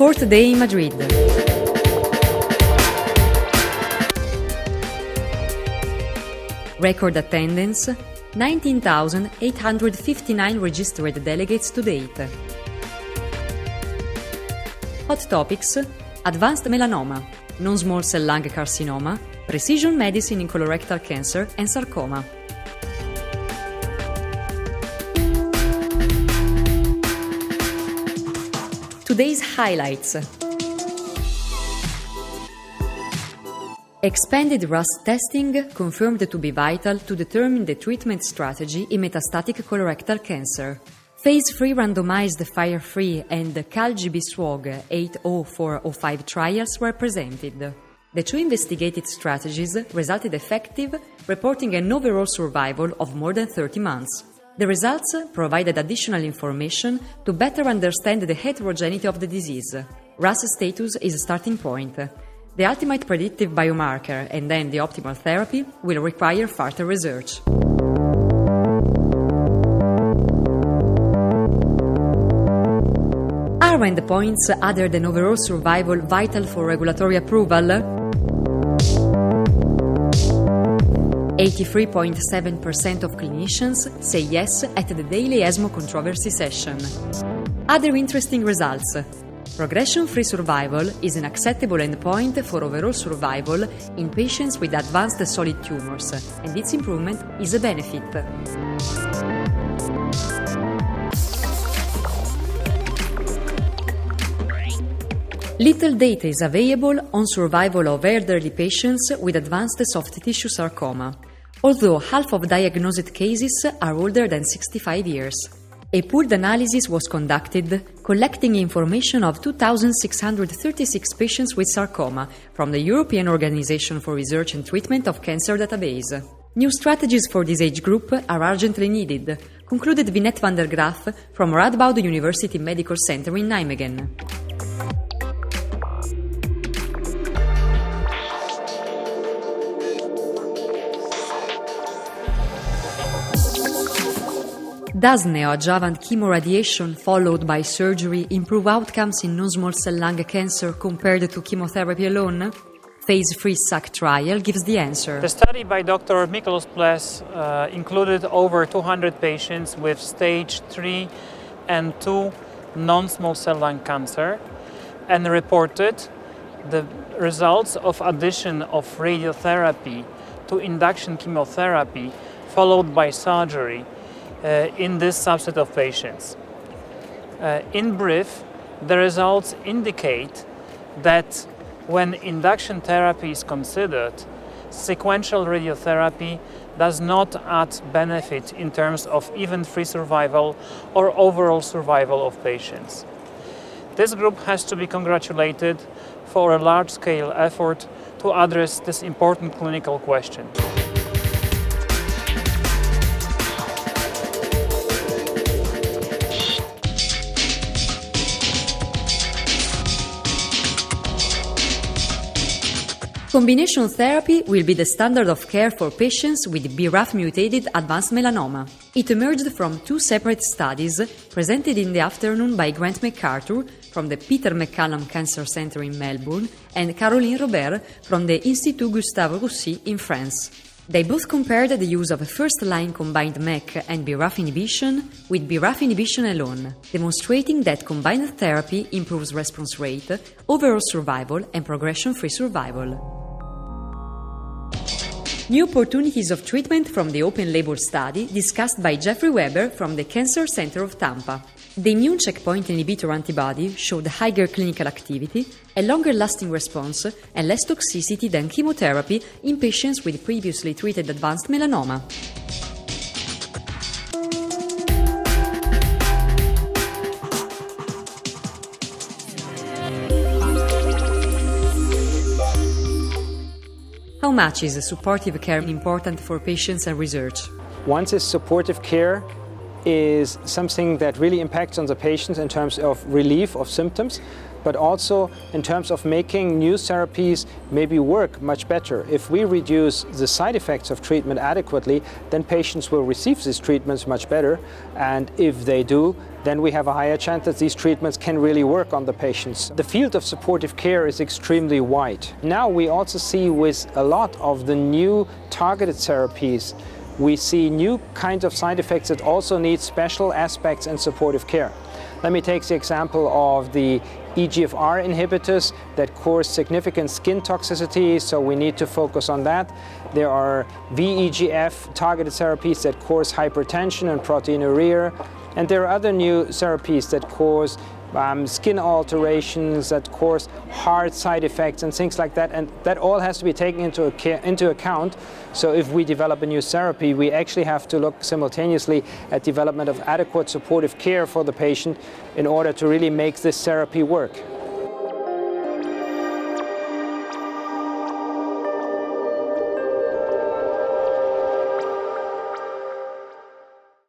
Fourth day in Madrid. Record attendance, 19,859 registered delegates to date. Hot topics: advanced melanoma, non-small cell lung carcinoma, precision medicine in colorectal cancer and sarcoma. Today's highlights. Expanded RAS testing confirmed to be vital to determine the treatment strategy in metastatic colorectal cancer. Phase 3 randomized FIRE-3 and CALGB-SWOG 80405 trials were presented. The two investigated strategies resulted effective, reporting an overall survival of more than 30 months. The results provided additional information to better understand the heterogeneity of the disease. RAS status is a starting point. The ultimate predictive biomarker and then the optimal therapy will require further research. Are endpoints other than overall survival vital for regulatory approval? 83.7% of clinicians say yes at the daily ESMO controversy session. Other interesting results. Progression-free survival is an acceptable endpoint for overall survival in patients with advanced solid tumors, and its improvement is a benefit. Little data is available on survival of elderly patients with advanced soft tissue sarcoma, although half of diagnosed cases are older than 65 years. A pooled analysis was conducted, collecting information of 2,636 patients with sarcoma from the European Organization for Research and Treatment of Cancer database. New strategies for this age group are urgently needed, concluded Vinette van der Graaf from Radboud University Medical Center in Nijmegen. Does neoadjuvant chemoradiation followed by surgery improve outcomes in non-small cell lung cancer compared to chemotherapy alone? Phase 3 SAC trial gives the answer. The study by Dr. Miklos Ples included over 200 patients with stage 3 and 2 non-small cell lung cancer and reported the results of addition of radiotherapy to induction chemotherapy followed by surgery in this subset of patients. In brief, the results indicate that when induction therapy is considered, sequential radiotherapy does not add benefit in terms of event-free survival or overall survival of patients. This group has to be congratulated for a large-scale effort to address this important clinical question. Combination therapy will be the standard of care for patients with BRAF-mutated advanced melanoma. It emerged from two separate studies presented in the afternoon by Grant MacArthur from the Peter MacCallum Cancer Centre in Melbourne and Caroline Robert from the Institut Gustave Roussy in France. They both compared the use of a first-line combined MEK and BRAF inhibition with BRAF inhibition alone, demonstrating that combined therapy improves response rate, overall survival and progression-free survival. New opportunities of treatment from the open-label study discussed by Jeffrey Weber from the Cancer Center of Tampa. The immune checkpoint inhibitor antibody showed higher clinical activity, a longer-lasting response, and less toxicity than chemotherapy in patients with previously treated advanced melanoma. How much is supportive care important for patients and research? Once is supportive care is something that really impacts on the patients in terms of relief of symptoms. but also in terms of making new therapies maybe work much better. If we reduce the side effects of treatment adequately, then patients will receive these treatments much better, and if they do, then we have a higher chance that these treatments can really work on the patients. The field of supportive care is extremely wide. Now we also see with a lot of the new targeted therapies, we see new kinds of side effects that also need special aspects in supportive care. Let me take the example of the EGFR inhibitors that cause significant skin toxicity, so we need to focus on that. There are VEGF targeted therapies that cause hypertension and proteinuria, and there are other new therapies that cause skin alterations, that cause heart side effects and things like that, and that all has to be taken into account. So if we develop a new therapy, we actually have to look simultaneously at development of adequate supportive care for the patient in order to really make this therapy work.